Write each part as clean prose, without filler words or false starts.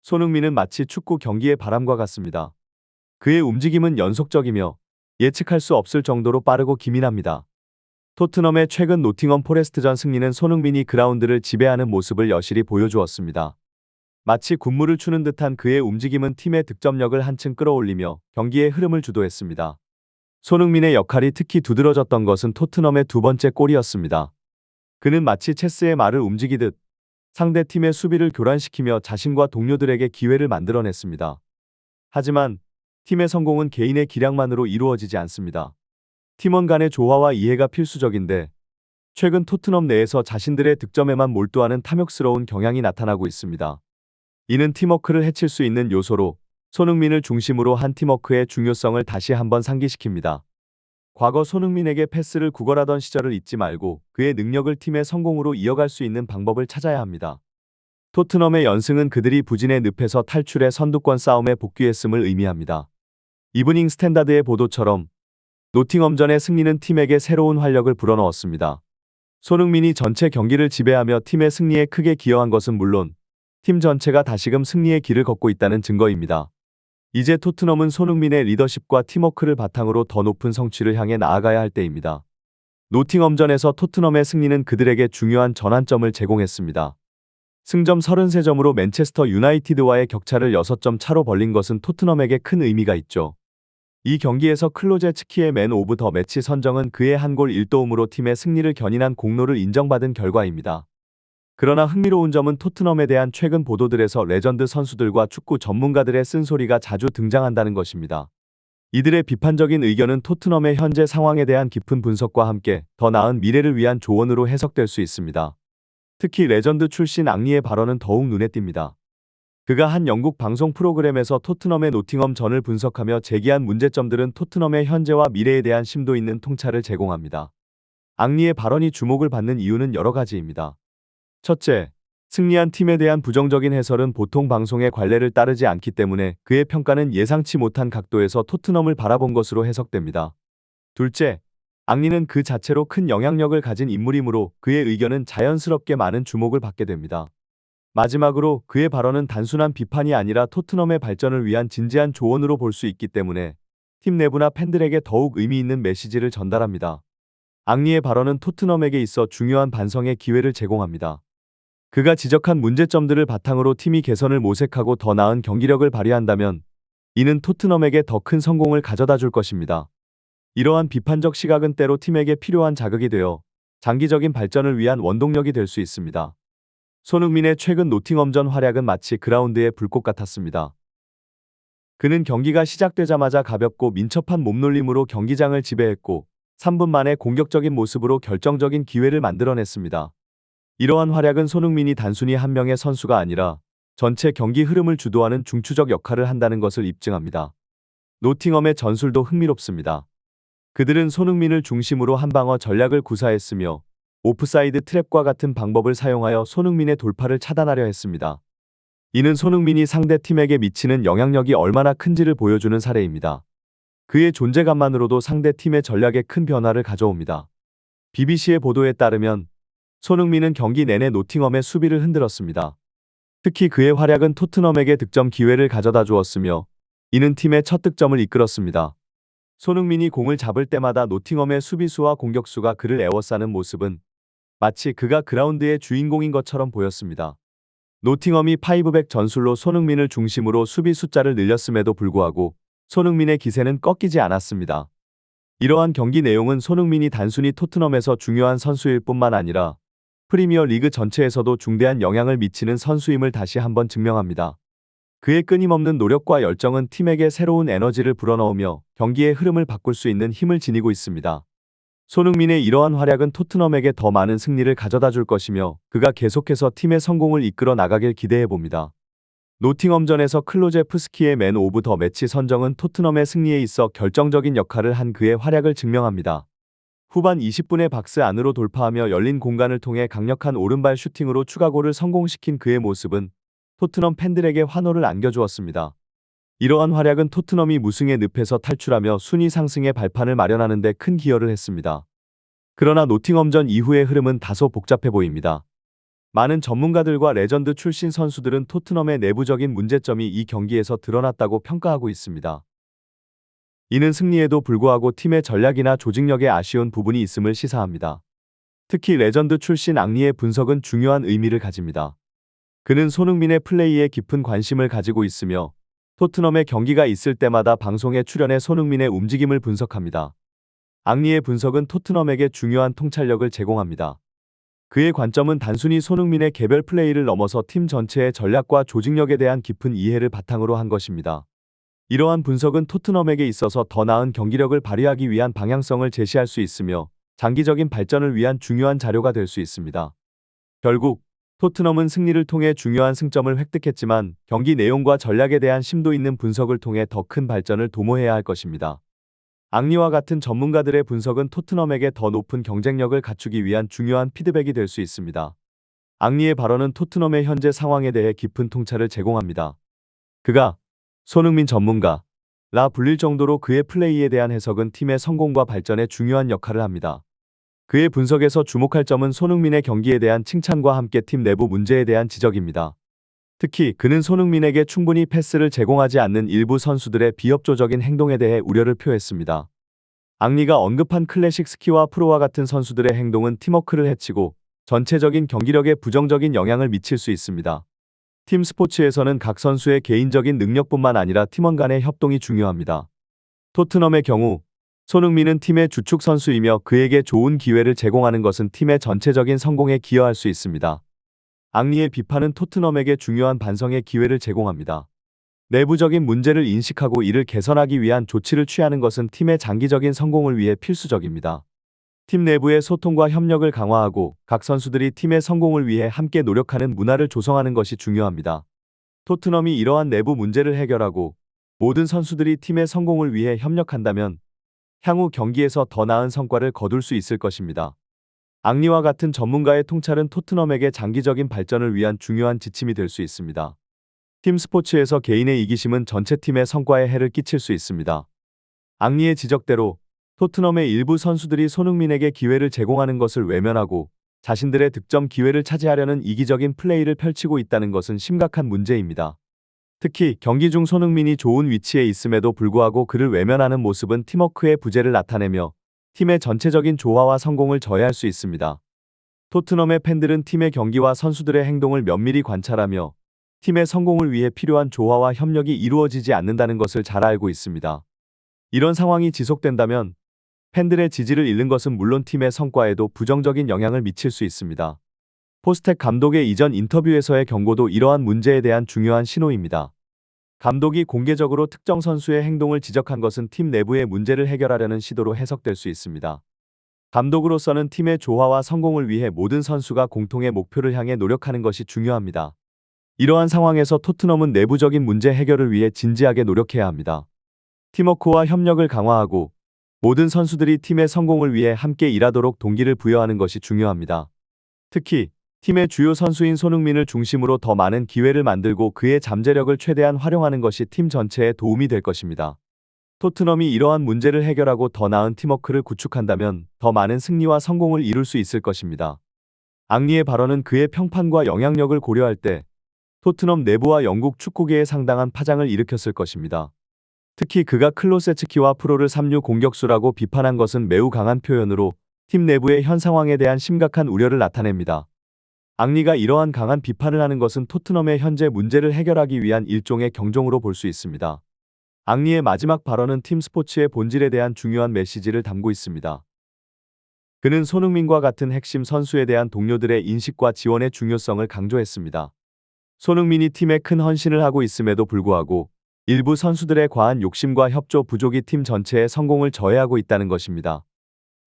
손흥민은 마치 축구 경기의 바람과 같습니다. 그의 움직임은 연속적이며 예측할 수 없을 정도로 빠르고 기민합니다. 토트넘의 최근 노팅엄 포레스트전 승리는 손흥민이 그라운드를 지배하는 모습을 여실히 보여주었습니다. 마치 군무를 추는 듯한 그의 움직임은 팀의 득점력을 한층 끌어올리며 경기의 흐름을 주도했습니다. 손흥민의 역할이 특히 두드러졌던 것은 토트넘의 두 번째 골이었습니다. 그는 마치 체스의 말을 움직이듯 상대 팀의 수비를 교란시키며 자신과 동료들에게 기회를 만들어냈습니다. 하지만 팀의 성공은 개인의 기량만으로 이루어지지 않습니다. 팀원 간의 조화와 이해가 필수적인데 최근 토트넘 내에서 자신들의 득점에만 몰두하는 탐욕스러운 경향이 나타나고 있습니다. 이는 팀워크를 해칠 수 있는 요소로 손흥민을 중심으로 한 팀워크의 중요성을 다시 한번 상기시킵니다. 과거 손흥민에게 패스를 구걸하던 시절을 잊지 말고 그의 능력을 팀의 성공으로 이어갈 수 있는 방법을 찾아야 합니다. 토트넘의 연승은 그들이 부진의 늪에서 탈출해 선두권 싸움에 복귀했음을 의미합니다. 이브닝 스탠다드의 보도처럼 노팅엄전의 승리는 팀에게 새로운 활력을 불어넣었습니다. 손흥민이 전체 경기를 지배하며 팀의 승리에 크게 기여한 것은 물론 팀 전체가 다시금 승리의 길을 걷고 있다는 증거입니다. 이제 토트넘은 손흥민의 리더십과 팀워크를 바탕으로 더 높은 성취를 향해 나아가야 할 때입니다. 노팅엄전에서 토트넘의 승리는 그들에게 중요한 전환점을 제공했습니다. 승점 33점으로 맨체스터 유나이티드와의 격차를 6점 차로 벌린 것은 토트넘에게 큰 의미가 있죠. 이 경기에서 클로제츠키의 맨 오브 더 매치 선정은 그의 한 골 1도움으로 팀의 승리를 견인한 공로를 인정받은 결과입니다. 그러나 흥미로운 점은 토트넘에 대한 최근 보도들에서 레전드 선수들과 축구 전문가들의 쓴소리가 자주 등장한다는 것입니다. 이들의 비판적인 의견은 토트넘의 현재 상황에 대한 깊은 분석과 함께 더 나은 미래를 위한 조언으로 해석될 수 있습니다. 특히 레전드 출신 앙리의 발언은 더욱 눈에 띕니다. 그가 한 영국 방송 프로그램에서 토트넘의 노팅엄 전을 분석하며 제기한 문제점들은 토트넘의 현재와 미래에 대한 심도 있는 통찰을 제공합니다. 앙리의 발언이 주목을 받는 이유는 여러 가지입니다. 첫째, 승리한 팀에 대한 부정적인 해설은 보통 방송의 관례를 따르지 않기 때문에 그의 평가는 예상치 못한 각도에서 토트넘을 바라본 것으로 해석됩니다. 둘째, 앙리는 그 자체로 큰 영향력을 가진 인물이므로 그의 의견은 자연스럽게 많은 주목을 받게 됩니다. 마지막으로 그의 발언은 단순한 비판이 아니라 토트넘의 발전을 위한 진지한 조언으로 볼 수 있기 때문에 팀 내부나 팬들에게 더욱 의미 있는 메시지를 전달합니다. 앙리의 발언은 토트넘에게 있어 중요한 반성의 기회를 제공합니다. 그가 지적한 문제점들을 바탕으로 팀이 개선을 모색하고 더 나은 경기력을 발휘한다면 이는 토트넘에게 더 큰 성공을 가져다 줄 것입니다. 이러한 비판적 시각은 때로 팀에게 필요한 자극이 되어 장기적인 발전을 위한 원동력이 될 수 있습니다. 손흥민의 최근 노팅엄전 활약은 마치 그라운드의 불꽃 같았습니다. 그는 경기가 시작되자마자 가볍고 민첩한 몸놀림으로 경기장을 지배했고 3분 만에 공격적인 모습으로 결정적인 기회를 만들어냈습니다. 이러한 활약은 손흥민이 단순히 한 명의 선수가 아니라 전체 경기 흐름을 주도하는 중추적 역할을 한다는 것을 입증합니다. 노팅엄의 전술도 흥미롭습니다. 그들은 손흥민을 중심으로 한방어 전략을 구사했으며 오프사이드 트랩과 같은 방법을 사용하여 손흥민의 돌파를 차단하려 했습니다. 이는 손흥민이 상대 팀에게 미치는 영향력이 얼마나 큰지를 보여주는 사례입니다. 그의 존재감만으로도 상대 팀의 전략에 큰 변화를 가져옵니다. BBC의 보도에 따르면 손흥민은 경기 내내 노팅엄의 수비를 흔들었습니다. 특히 그의 활약은 토트넘에게 득점 기회를 가져다 주었으며 이는 팀의 첫 득점을 이끌었습니다. 손흥민이 공을 잡을 때마다 노팅엄의 수비수와 공격수가 그를 에워싸는 모습은 마치 그가 그라운드의 주인공인 것처럼 보였습니다. 노팅엄이 5백 전술로 손흥민을 중심으로 수비 숫자를 늘렸음에도 불구하고 손흥민의 기세는 꺾이지 않았습니다. 이러한 경기 내용은 손흥민이 단순히 토트넘에서 중요한 선수일 뿐만 아니라 프리미어 리그 전체에서도 중대한 영향을 미치는 선수임을 다시 한번 증명합니다. 그의 끊임없는 노력과 열정은 팀에게 새로운 에너지를 불어넣으며 경기의 흐름을 바꿀 수 있는 힘을 지니고 있습니다. 손흥민의 이러한 활약은 토트넘에게 더 많은 승리를 가져다 줄 것이며 그가 계속해서 팀의 성공을 이끌어 나가길 기대해 봅니다. 노팅엄전에서 클로제프스키의 맨 오브 더 매치 선정은 토트넘의 승리에 있어 결정적인 역할을 한 그의 활약을 증명합니다. 후반 20분에 박스 안으로 돌파하며 열린 공간을 통해 강력한 오른발 슈팅으로 추가골을 성공시킨 그의 모습은 토트넘 팬들에게 환호를 안겨주었습니다. 이러한 활약은 토트넘이 무승의 늪에서 탈출하며 순위 상승의 발판을 마련하는 데 큰 기여를 했습니다. 그러나 노팅엄전 이후의 흐름은 다소 복잡해 보입니다. 많은 전문가들과 레전드 출신 선수들은 토트넘의 내부적인 문제점이 이 경기에서 드러났다고 평가하고 있습니다. 이는 승리에도 불구하고 팀의 전략이나 조직력에 아쉬운 부분이 있음을 시사합니다. 특히 레전드 출신 앙리의 분석은 중요한 의미를 가집니다. 그는 손흥민의 플레이에 깊은 관심을 가지고 있으며 토트넘의 경기가 있을 때마다 방송에 출연해 손흥민의 움직임을 분석합니다. 앙리의 분석은 토트넘에게 중요한 통찰력을 제공합니다. 그의 관점은 단순히 손흥민의 개별 플레이를 넘어서 팀 전체의 전략과 조직력에 대한 깊은 이해를 바탕으로 한 것입니다. 이러한 분석은 토트넘에게 있어서 더 나은 경기력을 발휘하기 위한 방향성을 제시할 수 있으며 장기적인 발전을 위한 중요한 자료가 될 수 있습니다. 결국 토트넘은 승리를 통해 중요한 승점을 획득했지만 경기 내용과 전략에 대한 심도 있는 분석을 통해 더 큰 발전을 도모해야 할 것입니다. 앙리와 같은 전문가들의 분석은 토트넘에게 더 높은 경쟁력을 갖추기 위한 중요한 피드백이 될 수 있습니다. 앙리의 발언은 토트넘의 현재 상황에 대해 깊은 통찰을 제공합니다. 그가 손흥민 전문가라 불릴 정도로 그의 플레이에 대한 해석은 팀의 성공과 발전에 중요한 역할을 합니다. 그의 분석에서 주목할 점은 손흥민의 경기에 대한 칭찬과 함께 팀 내부 문제에 대한 지적입니다. 특히 그는 손흥민에게 충분히 패스를 제공하지 않는 일부 선수들의 비협조적인 행동에 대해 우려를 표했습니다. 앙리가 언급한 클래식 스키와 프로와 같은 선수들의 행동은 팀워크를 해치고 전체적인 경기력에 부정적인 영향을 미칠 수 있습니다. 팀 스포츠에서는 각 선수의 개인적인 능력뿐만 아니라 팀원 간의 협동이 중요합니다. 토트넘의 경우 손흥민은 팀의 주축 선수이며 그에게 좋은 기회를 제공하는 것은 팀의 전체적인 성공에 기여할 수 있습니다. 앙리의 비판은 토트넘에게 중요한 반성의 기회를 제공합니다. 내부적인 문제를 인식하고 이를 개선하기 위한 조치를 취하는 것은 팀의 장기적인 성공을 위해 필수적입니다. 팀 내부의 소통과 협력을 강화하고 각 선수들이 팀의 성공을 위해 함께 노력하는 문화를 조성하는 것이 중요합니다. 토트넘이 이러한 내부 문제를 해결하고 모든 선수들이 팀의 성공을 위해 협력한다면 향후 경기에서 더 나은 성과를 거둘 수 있을 것입니다. 앙리와 같은 전문가의 통찰은 토트넘에게 장기적인 발전을 위한 중요한 지침이 될 수 있습니다. 팀 스포츠에서 개인의 이기심은 전체 팀의 성과에 해를 끼칠 수 있습니다. 앙리의 지적대로 토트넘의 일부 선수들이 손흥민에게 기회를 제공하는 것을 외면하고 자신들의 득점 기회를 차지하려는 이기적인 플레이를 펼치고 있다는 것은 심각한 문제입니다. 특히 경기 중 손흥민이 좋은 위치에 있음에도 불구하고 그를 외면하는 모습은 팀워크의 부재를 나타내며 팀의 전체적인 조화와 성공을 저해할 수 있습니다. 토트넘의 팬들은 팀의 경기와 선수들의 행동을 면밀히 관찰하며 팀의 성공을 위해 필요한 조화와 협력이 이루어지지 않는다는 것을 잘 알고 있습니다. 이런 상황이 지속된다면 팬들의 지지를 잃는 것은 물론 팀의 성과에도 부정적인 영향을 미칠 수 있습니다. 포스텍 감독의 이전 인터뷰에서의 경고도 이러한 문제에 대한 중요한 신호입니다. 감독이 공개적으로 특정 선수의 행동을 지적한 것은 팀 내부의 문제를 해결하려는 시도로 해석될 수 있습니다. 감독으로서는 팀의 조화와 성공을 위해 모든 선수가 공통의 목표를 향해 노력하는 것이 중요합니다. 이러한 상황에서 토트넘은 내부적인 문제 해결을 위해 진지하게 노력해야 합니다. 팀워크와 협력을 강화하고 모든 선수들이 팀의 성공을 위해 함께 일하도록 동기를 부여하는 것이 중요합니다. 특히 팀의 주요 선수인 손흥민을 중심으로 더 많은 기회를 만들고 그의 잠재력을 최대한 활용하는 것이 팀 전체에 도움이 될 것입니다. 토트넘이 이러한 문제를 해결하고 더 나은 팀워크를 구축한다면 더 많은 승리와 성공을 이룰 수 있을 것입니다. 앙리의 발언은 그의 평판과 영향력을 고려할 때 토트넘 내부와 영국 축구계에 상당한 파장을 일으켰을 것입니다. 특히 그가 클로세츠키와 프로를 3류 공격수라고 비판한 것은 매우 강한 표현으로 팀 내부의 현 상황에 대한 심각한 우려를 나타냅니다. 앙리가 이러한 강한 비판을 하는 것은 토트넘의 현재 문제를 해결하기 위한 일종의 경종으로 볼 수 있습니다. 앙리의 마지막 발언은 팀 스포츠의 본질에 대한 중요한 메시지를 담고 있습니다. 그는 손흥민과 같은 핵심 선수에 대한 동료들의 인식과 지원의 중요성을 강조했습니다. 손흥민이 팀에 큰 헌신을 하고 있음에도 불구하고 일부 선수들의 과한 욕심과 협조 부족이 팀 전체의 성공을 저해하고 있다는 것입니다.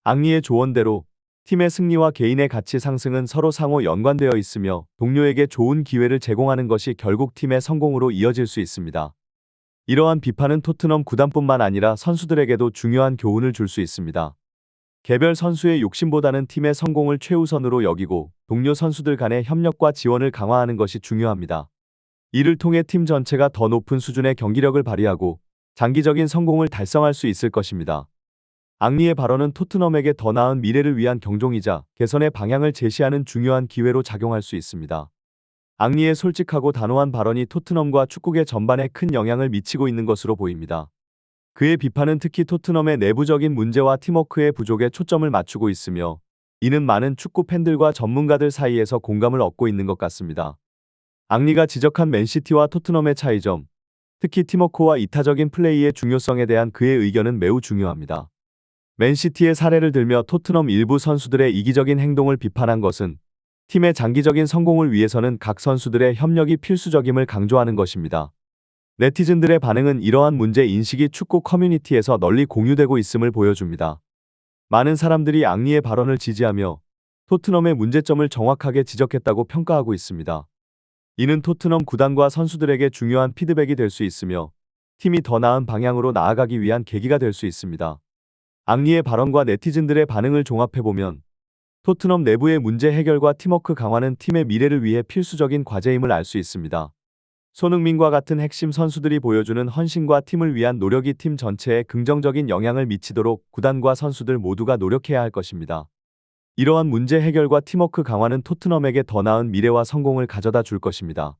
앙리의 조언대로 팀의 승리와 개인의 가치 상승은 서로 상호 연관되어 있으며 동료에게 좋은 기회를 제공하는 것이 결국 팀의 성공으로 이어질 수 있습니다. 이러한 비판은 토트넘 구단뿐만 아니라 선수들에게도 중요한 교훈을 줄 수 있습니다. 개별 선수의 욕심보다는 팀의 성공을 최우선으로 여기고 동료 선수들 간의 협력과 지원을 강화하는 것이 중요합니다. 이를 통해 팀 전체가 더 높은 수준의 경기력을 발휘하고 장기적인 성공을 달성할 수 있을 것입니다. 앙리의 발언은 토트넘에게 더 나은 미래를 위한 경종이자 개선의 방향을 제시하는 중요한 기회로 작용할 수 있습니다. 앙리의 솔직하고 단호한 발언이 토트넘과 축구계 전반에 큰 영향을 미치고 있는 것으로 보입니다. 그의 비판은 특히 토트넘의 내부적인 문제와 팀워크의 부족에 초점을 맞추고 있으며, 이는 많은 축구 팬들과 전문가들 사이에서 공감을 얻고 있는 것 같습니다. 앙리가 지적한 맨시티와 토트넘의 차이점, 특히 팀워크와 이타적인 플레이의 중요성에 대한 그의 의견은 매우 중요합니다. 맨시티의 사례를 들며 토트넘 일부 선수들의 이기적인 행동을 비판한 것은 팀의 장기적인 성공을 위해서는 각 선수들의 협력이 필수적임을 강조하는 것입니다. 네티즌들의 반응은 이러한 문제 인식이 축구 커뮤니티에서 널리 공유되고 있음을 보여줍니다. 많은 사람들이 앙리의 발언을 지지하며 토트넘의 문제점을 정확하게 지적했다고 평가하고 있습니다. 이는 토트넘 구단과 선수들에게 중요한 피드백이 될 수 있으며 팀이 더 나은 방향으로 나아가기 위한 계기가 될 수 있습니다. 앙리의 발언과 네티즌들의 반응을 종합해보면 토트넘 내부의 문제 해결과 팀워크 강화는 팀의 미래를 위해 필수적인 과제임을 알 수 있습니다. 손흥민과 같은 핵심 선수들이 보여주는 헌신과 팀을 위한 노력이 팀 전체에 긍정적인 영향을 미치도록 구단과 선수들 모두가 노력해야 할 것입니다. 이러한 문제 해결과 팀워크 강화는 토트넘에게 더 나은 미래와 성공을 가져다 줄 것입니다.